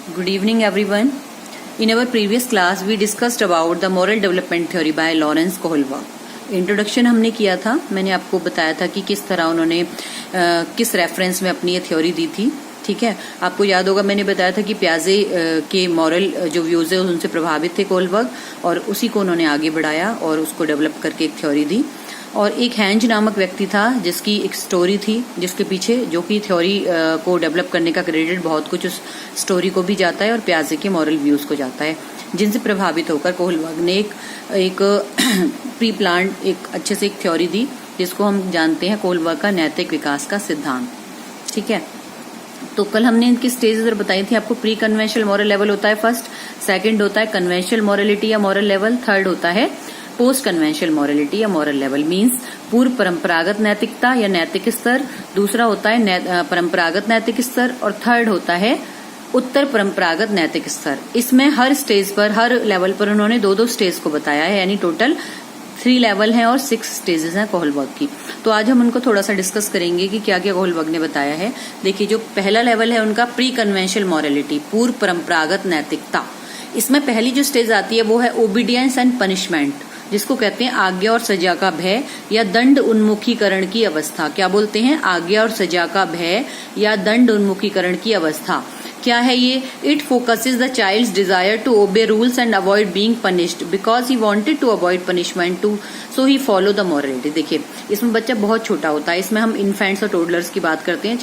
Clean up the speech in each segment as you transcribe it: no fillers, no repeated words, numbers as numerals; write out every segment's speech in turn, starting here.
Good evening, everyone. In our previous class, we discussed about the moral development theory by Lawrence Kohlberg. Introduction हमने किया था. मैंने आपको बताया था कि किस तरह उन्होंने किस रेफरेंस में अपनी ये थ्योरी दी थी. ठीक है, आपको याद होगा मैंने बताया था कि प्याजे के मॉरल जो व्यूज है उनसे प्रभावित थे कोलबर्ग, और उसी को उन्होंने आगे बढ़ाया और उसको डेवलप करके एक थ्योरी दी. और एक हैंज नामक व्यक्ति था जिसकी एक स्टोरी थी, जिसके पीछे जो कि थ्योरी को डेवलप करने का क्रेडिट बहुत कुछ उस स्टोरी को भी जाता है और प्याजे के मॉरल व्यूज को जाता है, जिनसे प्रभावित होकर कोहलबर्ग ने एक प्री प्लान एक अच्छे से एक थ्योरी दी, जिसको हम जानते हैं कोहलबर्ग का नैतिक विकास का सिद्धांत. ठीक है, तो कल हमने इनकी स्टेजेस बताई थी आपको. प्री कन्वेंशनल मॉरल लेवल होता है फर्स्ट, सेकंड होता है कन्वेंशनल मॉरलिटी या मॉरल लेवल, थर्ड होता है पोस्ट कन्वेंशनल मॉरलिटी या मॉरल लेवल. मींस पूर्व परंपरागत नैतिकता या नैतिक स्तर, दूसरा होता है परंपरागत नैतिक स्तर, और थर्ड होता है उत्तर परंपरागत नैतिक स्तर. इसमें हर स्टेज पर, हर लेवल पर उन्होंने दो स्टेज को बताया है, यानी टोटल 3 लेवल हैं और 6 स्टेजेस हैं कोहलबर्ग की. तो आज हम उनको थोड़ा सा डिस्कस करेंगे कि क्या क्या कोहलबर्ग ने बताया है. देखिए, जो पहला लेवल है उनका प्री कन्वेंशनल मॉरलिटी, पूर्व परंपरागत नैतिकता. इसमें पहली जो स्टेज आती है वो है ओबीडियंस एंड पनिशमेंट, जिसको कहते हैं आज्ञा और सजा का भय या दंड उन्मुखीकरण की अवस्था. क्या बोलते हैं? आज्ञा और सजा का भय या दंड उन्मुखीकरण की अवस्था. क्या है ये? It focuses the child's desire to obey rules and avoid being punished because he wanted to avoid punishment to so he follow the morality. देखिए, इसमें बच्चा बहुत छोटा होता है. इसमें हम इन्फेंट्स और टोडलर्स की बात करते हैं,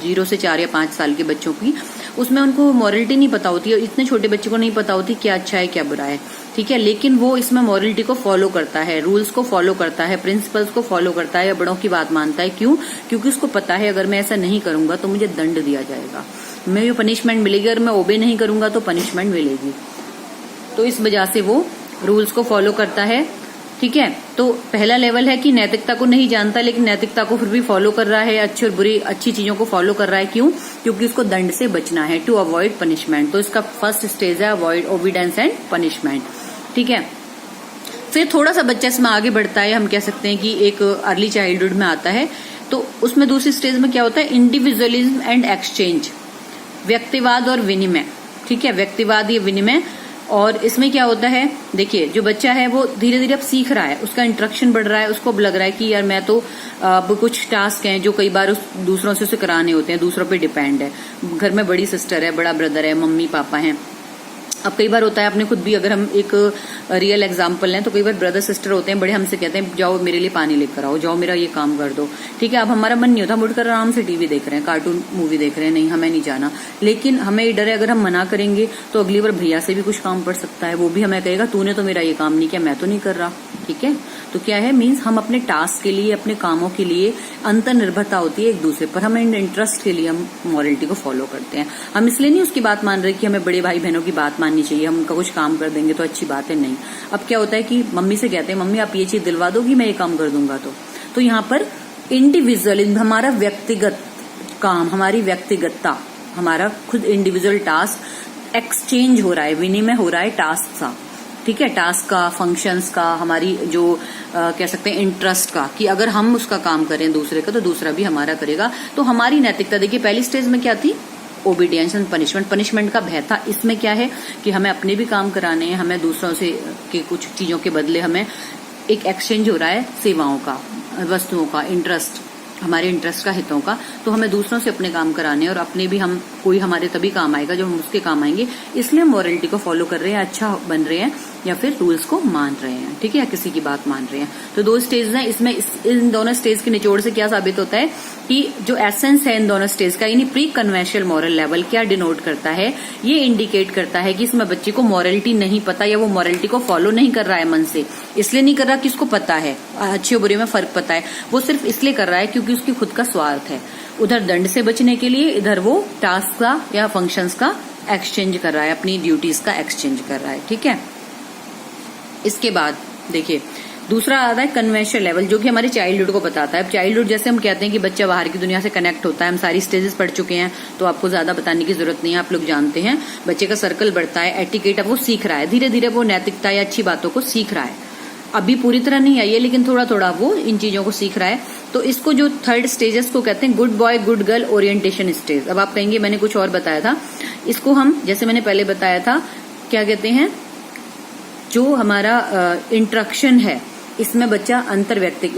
0 से 4 या 5 साल के बच्चों की. उसमें उनको मॉरलिटी नहीं पता होती है. इतने छोटे बच्चे को नहीं पता होती क्या अच्छा है क्या बुरा है. ठीक है, लेकिन वो इसमें मॉरलिटी को फॉलो करता है, रूल्स को फॉलो करता है, प्रिंसिपल्स को फॉलो करता है या बड़ों की बात मानता है. क्यों? क्योंकि उसको पता है अगर मैं ऐसा नहीं करूंगा तो मुझे दंड दिया जाएगा, मैं पनिशमेंट मिलेगी, अगर मैं ओबे नहीं करूंगा तो पनिशमेंट मिलेगी. तो इस वजह से वो रूल्स को फॉलो करता है. ठीक है, तो पहला लेवल है कि नैतिकता को नहीं जानता लेकिन नैतिकता को फिर भी फॉलो कर रहा है, अच्छी और बुरी अच्छी चीजों को फॉलो कर रहा है. क्यों? क्योंकि उसको दंड से बचना है, टू अवॉइड पनिशमेंट. तो इसका फर्स्ट स्टेज है अवॉइड ओबीडियंस एंड पनिशमेंट. ठीक है, फिर थोड़ा सा बच्चा इसमें आगे बढ़ता है, हम कह सकते हैं कि एक अर्ली चाइल्डहुड में आता है. तो उसमें दूसरी स्टेज में क्या होता है? इंडिविजुअलिज्म एंड एक्सचेंज, व्यक्तिवाद और विनिमय. ठीक है, व्यक्तिवाद या विनिमय. और इसमें क्या होता है? देखिए, जो बच्चा है वो धीरे धीरे अब सीख रहा है, उसका इंटरेक्शन बढ़ रहा है, उसको अब लग रहा है कि यार मैं तो अब कुछ टास्क हैं जो कई बार दूसरों से उसे कराने होते हैं, दूसरों पे डिपेंड है. घर में बड़ी सिस्टर है, बड़ा ब्रदर है, मम्मी पापा हैं. अब कई बार होता है, अपने खुद भी अगर हम एक रियल एग्जांपल लें तो कई बार ब्रदर सिस्टर होते हैं, बड़े हमसे कहते हैं जाओ मेरे लिए पानी लेकर आओ, जाओ मेरा ये काम कर दो. ठीक है, अब हमारा मन नहीं होता, हम उठकर आराम से टीवी देख रहे हैं, कार्टून मूवी देख रहे हैं, नहीं हमें नहीं जाना. लेकिन हमें ये डर है अगर हम मना करेंगे तो अगली बार भैया से भी कुछ काम पड़ सकता है, वो भी हमें कहेगा तूने तो मेरा ये काम नहीं किया, मैं तो नहीं कर रहा. ठीक है, तो क्या है? मीन्स हम अपने टास्क के लिए, अपने कामों के लिए अंतर निर्भरता होती है एक दूसरे पर. हम इंटरेस्ट के लिए हम मॉरलिटी को फॉलो करते हैं. हम इसलिए नहीं उसकी बात मान रहे कि हमें बड़े भाई बहनों की बात माननी चाहिए, हम उनका कुछ काम कर देंगे तो अच्छी बात है. नहीं. अब क्या होता है कि मम्मी से कहते हैं मम्मी आप ये चीज दिलवा दोगी, मैं ये काम कर दूंगा. तो यहाँ पर इंडिविजुअलिज्म, हमारा व्यक्तिगत काम, हमारी व्यक्तिगतता, हमारा खुद इंडिविजुअल टास्क एक्सचेंज हो रहा है, विनिमय हो रहा है टास्क का. ठीक है, टास्क का, फंक्शंस का, हमारी जो कह सकते हैं इंटरेस्ट का, कि अगर हम उसका काम करें दूसरे का तो दूसरा भी हमारा करेगा. तो हमारी नैतिकता, देखिए पहली स्टेज में क्या थी? Obedience and punishment. पनिशमेंट का भय था. इसमें क्या है कि हमें अपने भी काम कराने हैं, हमें दूसरों से के कुछ चीजों के बदले हमें एक एक्सचेंज हो रहा है सेवाओं का, वस्तुओं का, इंटरेस्ट, हमारे इंटरेस्ट का, हितों का. तो हमें दूसरों से अपने काम कराने हैं और अपने भी हम कोई हमारे तभी काम आएगा जब हम उसके काम आएंगे. इसलिए हम मॉरलिटी को फॉलो कर रहे हैं, अच्छा बन रहे हैं या फिर रूल्स को मान रहे हैं. ठीक है, या किसी की बात मान रहे हैं. तो 2 स्टेज हैं इसमें. इन दोनों स्टेज के निचोड़ से क्या साबित होता है कि जो एसेंस है इन दोनों स्टेज का, यानी प्री कन्वेंशनल मॉरल लेवल क्या डिनोट करता है? ये इंडिकेट करता है कि इसमें बच्चे को मॉरलिटी नहीं पता या वो मॉरलिटी को फॉलो नहीं कर रहा है मन से. इसलिए नहीं कर रहा कि उसको पता है, अच्छे और बुरे में फर्क पता है. वो सिर्फ इसलिए कर रहा है क्योंकि उसकी खुद का स्वार्थ है. उधर दंड से बचने के लिए, इधर वो टास्क का या फंक्शंस का एक्सचेंज कर रहा है, अपनी ड्यूटीज का एक्सचेंज कर रहा है. ठीक है, इसके बाद देखिए दूसरा आता है कन्वेंशनल लेवल, जो कि हमारे चाइल्डहुड को बताता है. अब चाइल्डहुड जैसे हम कहते हैं कि बच्चा बाहर की दुनिया से कनेक्ट होता है, हम सारी स्टेजेस पढ़ चुके हैं तो आपको ज्यादा बताने की जरूरत नहीं है, आप लोग जानते हैं. बच्चे का सर्कल बढ़ता है, एटिकेट अब वो सीख रहा है, धीरे धीरे वो नैतिकता या अच्छी बातों को सीख रहा है. अभी पूरी तरह नहीं आई है, लेकिन थोड़ा थोड़ा वो इन चीजों को सीख रहा है। तो इसको जो थर्ड स्टेजेस को कहते हैं good boy good girl orientation stage. अब आप कहेंगे मैंने कुछ और बताया था, इसको हम जैसे मैंने पहले बताया था क्या कहते हैं, जो हमारा इंट्रक्शन है इसमें बच्चा अंतरवैयक्तिक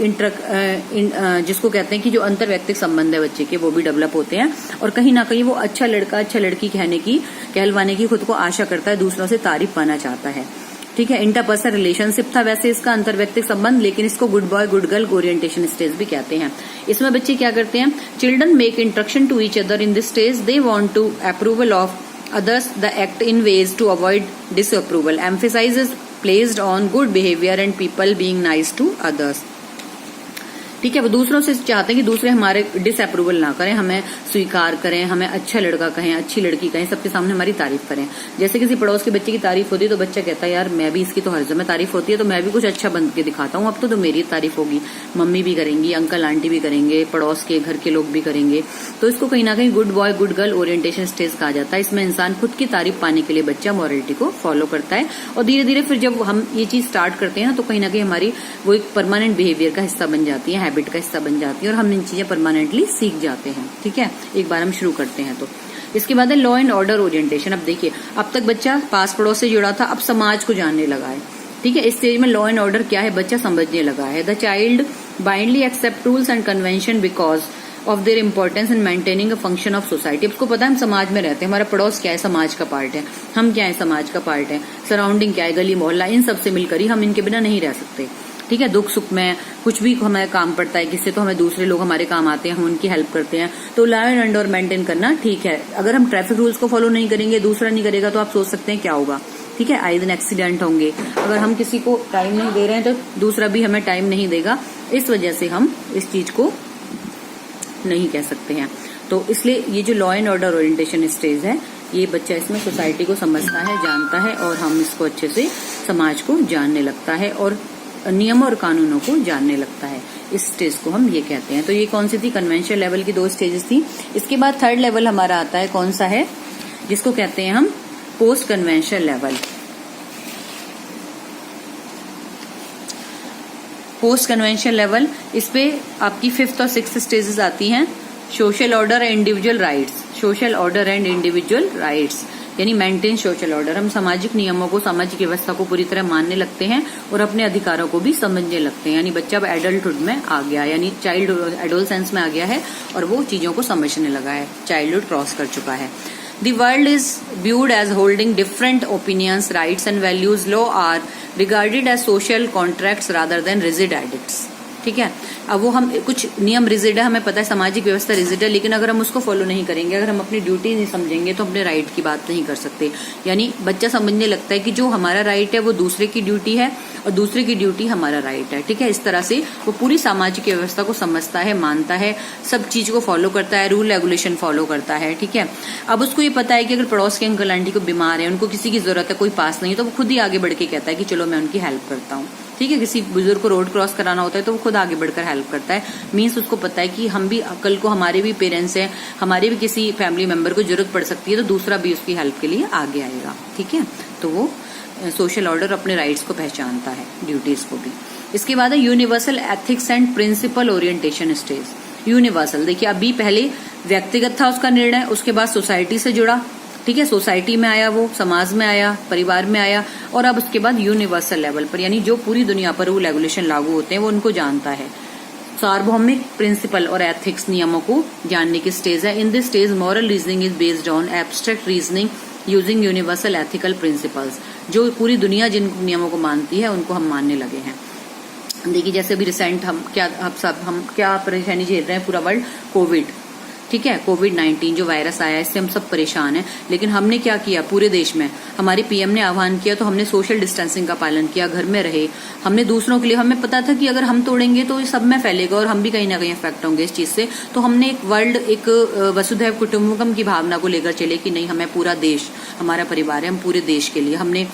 जिसको कहते हैं कि जो अंतरवैयक्तिक संबंध है बच्चे के वो भी डेवलप होते हैं, और कहीं ना कहीं वो अच्छा लड़का अच्छा लड़की कहलवाने की खुद को आशा करता है, दूसरों से तारीफ पाना चाहता है। ठीक है, इंटरपर्सनल रिलेशनशिप था वैसे इसका अंतरवैयक्तिक संबंध, लेकिन इसको good boy good girl orientation stage भी कहते हैं। इसमें बच्चे क्या करते हैं, children make interaction to each other in this stage, they want to approval of others, the act in ways to avoid disapproval, emphasizes placed on good behavior and people being nice to others। ठीक है, वो दूसरों से चाहते हैं कि दूसरे हमारे डिसअप्रूवल ना करें, हमें स्वीकार करें, हमें अच्छा लड़का कहें, अच्छी लड़की कहें, सबके सामने हमारी तारीफ करें। जैसे किसी पड़ोस के बच्चे की तारीफ होती है तो बच्चा कहता है यार मैं भी, इसकी तो हर समय तारीफ होती है तो मैं भी कुछ अच्छा बन के दिखाता हूँ, अब तो मेरी तारीफ होगी, मम्मी भी करेंगी, अंकल आंटी भी करेंगे, पड़ोस के घर के लोग भी करेंगे। तो इसको कहीं ना कहीं good boy good girl orientation stage कहा जाता है। इसमें इंसान खुद की तारीफ पाने के लिए बच्चा मॉरलिटी को फॉलो करता है, और धीरे धीरे फिर जब हम ये चीज स्टार्ट करते हैं ना तो कहीं ना कहीं हमारी वो एक परमानेंट बिहेवियर का हिस्सा बन जाती है, हैबिट का हिस्सा बन जाती है, और हम इन चीजें परमानेंटली सीख जाते हैं। ठीक है, एक बार हम शुरू करते हैं। तो इसके बाद है लॉ एंड ऑर्डर ओरिएंटेशन। अब देखिए, अब तक बच्चा पास पड़ोस से जुड़ा था, अब समाज को जानने लगा है। ठीक है, इस स्टेज में लॉ एंड ऑर्डर क्या है बच्चा समझने लगा है। The child blindly accept rules and convention because of their importance in maintaining a function of society. आपको पता है हम समाज में रहते हैं, हमारा पड़ोस क्या है, समाज का पार्ट है, हम क्या है, समाज का पार्ट है, सराउंडिंग क्या है, गली मोहल्ला, इन सबसे मिलकर ही हम इनके बिना नहीं रह सकते। ठीक है, दुख सुख में कुछ भी हमें काम पड़ता है किससे, तो हमें दूसरे लोग हमारे काम आते हैं, हम उनकी हेल्प करते हैं। तो लॉ एंड ऑर्डर मेंटेन करना ठीक है। अगर हम ट्रैफिक रूल्स को फॉलो नहीं करेंगे, दूसरा नहीं करेगा, तो आप सोच सकते हैं क्या होगा। ठीक है, आए दिन एक्सीडेंट होंगे। अगर हम किसी को टाइम नहीं दे रहे हैं तो दूसरा भी हमें टाइम नहीं देगा। इस वजह से हम इस चीज को नहीं कह सकते हैं। तो इसलिए ये जो law and order orientation stage है, ये बच्चा इसमें सोसाइटी को समझता है, जानता है, और हम इसको अच्छे से समाज को जानने लगता है और नियमों और कानूनों को जानने लगता है। इस स्टेज को हम ये कहते हैं। तो ये कौन सी थी, कन्वेंशन लेवल की 2 स्टेजेस थी। इसके बाद थर्ड लेवल हमारा आता है, कौन सा है, जिसको कहते हैं हम post convention level. Post convention level, इस पे आपकी 5th और 6th स्टेजेस आती हैं। Social order and individual rights, social order and individual rights यानी मेंटेन सोशल ऑर्डर। हम सामाजिक नियमों को, सामाजिक व्यवस्था को पूरी तरह मानने लगते हैं और अपने अधिकारों को भी समझने लगते हैं। यानी बच्चा अब एडल्टहुड में आ गया, यानी चाइल्ड एडोलसेंस में आ गया है और वो चीजों को समझने लगा है, चाइल्डहुड क्रॉस कर चुका है। The world is viewed as holding different opinions, rights and values. Law are regarded as social contracts rather than rigid edicts. ठीक है, अब वो हम कुछ नियम रिजिड है, हमें पता है सामाजिक व्यवस्था रिजिड है, लेकिन अगर हम उसको फॉलो नहीं करेंगे, अगर हम अपनी ड्यूटी नहीं समझेंगे तो अपने राइट की बात नहीं कर सकते। यानी बच्चा समझने लगता है कि जो हमारा राइट है वो दूसरे की ड्यूटी है और दूसरे की ड्यूटी हमारा राइट है। ठीक है, इस तरह से वो पूरी सामाजिक व्यवस्था को समझता है, मानता है, सब चीज को फॉलो करता है, रूल रेगुलेशन फॉलो करता है। ठीक है, अब उसको ये पता है कि अगर पड़ोस के अंकल आंटी को बीमार है, उनको किसी की जरूरत है, कोई पास नहीं, तो वो खुद ही आगे बढ़ के कहता है कि चलो मैं उनकी हेल्प करता हूँ। ठीक है, किसी बुजुर्ग को रोड क्रॉस कराना होता है तो वो खुद आगे बढ़कर हेल्प करता है। मीन्स उसको पता है कि हम भी कल को हमारे भी पेरेंट्स हैं, हमारे भी किसी फैमिली मेंबर को जरूरत पड़ सकती है तो दूसरा भी उसकी हेल्प के लिए आगे आएगा। ठीक है, तो वो सोशल ऑर्डर अपने राइट्स को पहचानता है, ड्यूटीज को भी। इसके बाद है universal ethics and principle orientation stage. Universal, देखिए अभी पहले व्यक्तिगत था उसका निर्णय, उसके बाद सोसाइटी से जुड़ा। ठीक है, सोसाइटी में आया, वो समाज में आया, परिवार में आया, और अब उसके बाद यूनिवर्सल लेवल पर, यानी जो पूरी दुनिया पर रूल रेगुलेशन लागू होते हैं वो उनको जानता है। सार्वभौमिक प्रिंसिपल और एथिक्स नियमों को जानने की स्टेज है। इन this stage moral reasoning is based on abstract reasoning using universal ethical principles. जो पूरी दुनिया जिन नियमों को मानती है उनको हम मानने लगे हैं। देखिए जैसे अभी रिसेंट हम क्या परेशानी झेल रहे हैं, पूरा वर्ल्ड, कोविड। ठीक है, कोविड-19 जो वायरस आया, इससे हम सब परेशान हैं, लेकिन हमने क्या किया, पूरे देश में हमारी पीएम ने आह्वान किया तो हमने सोशल डिस्टेंसिंग का पालन किया, घर में रहे। हमने दूसरों के लिए, हमें पता था कि अगर हम तोड़ेंगे तो सब में फैलेगा और हम भी कहीं ना कहीं इफेक्ट होंगे इस चीज से। तो हमने एक वसुधैव कुटुंबकम की भावना को लेकर चले कि नहीं, हमें पूरा देश हमारा परिवार है, हम पूरे देश के लिए। हमने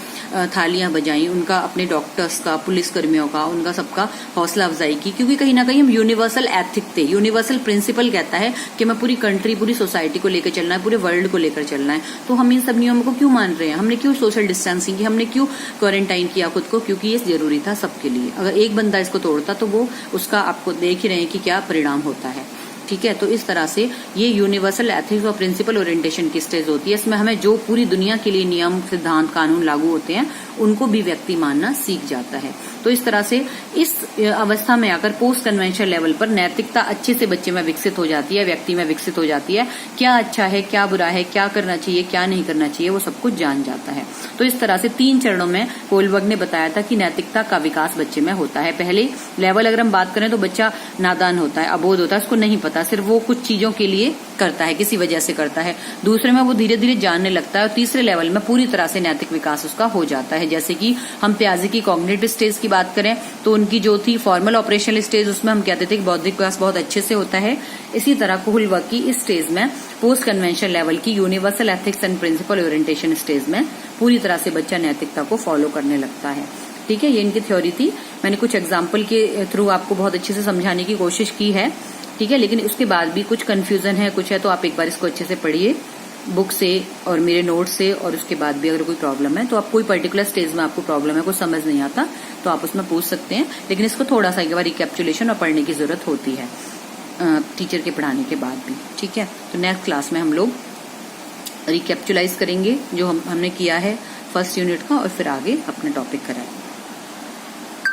थालियां बजाई, उनका, अपने डॉक्टर्स का, पुलिस कर्मियों का, उनका सबका हौसला अफजाई की, क्योंकि कहीं ना कहीं हम यूनिवर्सल एथिक थे। यूनिवर्सल प्रिंसिपल कहता है कि मैं पूरी कंट्री, पूरी सोसाइटी को लेकर चलना है, पूरे वर्ल्ड को लेकर चलना है, तो हम इन सब नियमों को क्यों मान रहे हैं? हमने क्यों सोशल डिस्टेंसिंग की, हमने क्यों क्वारंटाइन किया खुद को? क्योंकि ये जरूरी था सबके लिए। अगर एक बंदा इसको तोड़ता तो वो उसका आपको देख ही रहे हैं कि क्या परिणाम होता है। ठीक है, तो इस तरह से ये यूनिवर्सल एथिक्स और प्रिंसिपल ओरिएंटेशन की स्टेज होती है। इसमें हमें जो पूरी दुनिया के लिए नियम, सिद्धांत, कानून लागू होते हैं उनको भी व्यक्ति मानना सीख जाता है। तो इस तरह से इस अवस्था में आकर पोस्ट कन्वेंशन लेवल पर नैतिकता अच्छे से बच्चे में विकसित हो जाती है, व्यक्ति में विकसित हो जाती है। क्या अच्छा है, क्या बुरा है, क्या करना चाहिए, क्या नहीं करना चाहिए, वो सब कुछ जान जाता है। तो इस तरह से 3 चरणों में कोहलबर्ग ने बताया था कि नैतिकता का विकास बच्चे में होता है। पहले लेवल अगर हम बात करें तो बच्चा नादान होता है, अबोध होता है, उसको नहीं पता, सिर्फ वो कुछ चीजों के लिए करता है, किसी वजह से करता है। दूसरे में वो धीरे धीरे जानने लगता है और तीसरे लेवल में पूरी तरह से नैतिक विकास उसका हो जाता है। जैसे कि हम प्याजे की कॉग्निटिव स्टेज की बात करें तो उनकी जो थी फॉर्मल ऑपरेशनल स्टेज, उसमें हम कहते थे कि बौद्धिक विकास बहुत अच्छे से होता है। इसी तरह कोहलबर्ग की इस स्टेज में पोस्ट कन्वेंशन लेवल की universal ethics and principle orientation stage में पूरी तरह से बच्चा नैतिकता को फॉलो करने लगता है। ठीक है, ये इनकी थ्योरी थी। मैंने कुछ एग्जाम्पल के थ्रू आपको बहुत अच्छे से समझाने की कोशिश की है। ठीक है, लेकिन उसके बाद भी कुछ कंफ्यूजन है, कुछ है, तो आप एक बार इसको अच्छे से पढ़िए बुक से और मेरे नोट से। और उसके बाद भी अगर कोई प्रॉब्लम है तो आप कोई पर्टिकुलर स्टेज में आपको प्रॉब्लम है, कुछ समझ नहीं आता, तो आप उसमें पूछ सकते हैं। लेकिन इसको थोड़ा सा एक बार रिकैप्चुलेशन और पढ़ने की जरूरत होती है टीचर के पढ़ाने के बाद भी। ठीक है, तो नेक्स्ट क्लास में हम लोग रिकैप्चुलाइज करेंगे जो हमने किया है फर्स्ट यूनिट का, और फिर आगे अपना टॉपिक कराएंगे।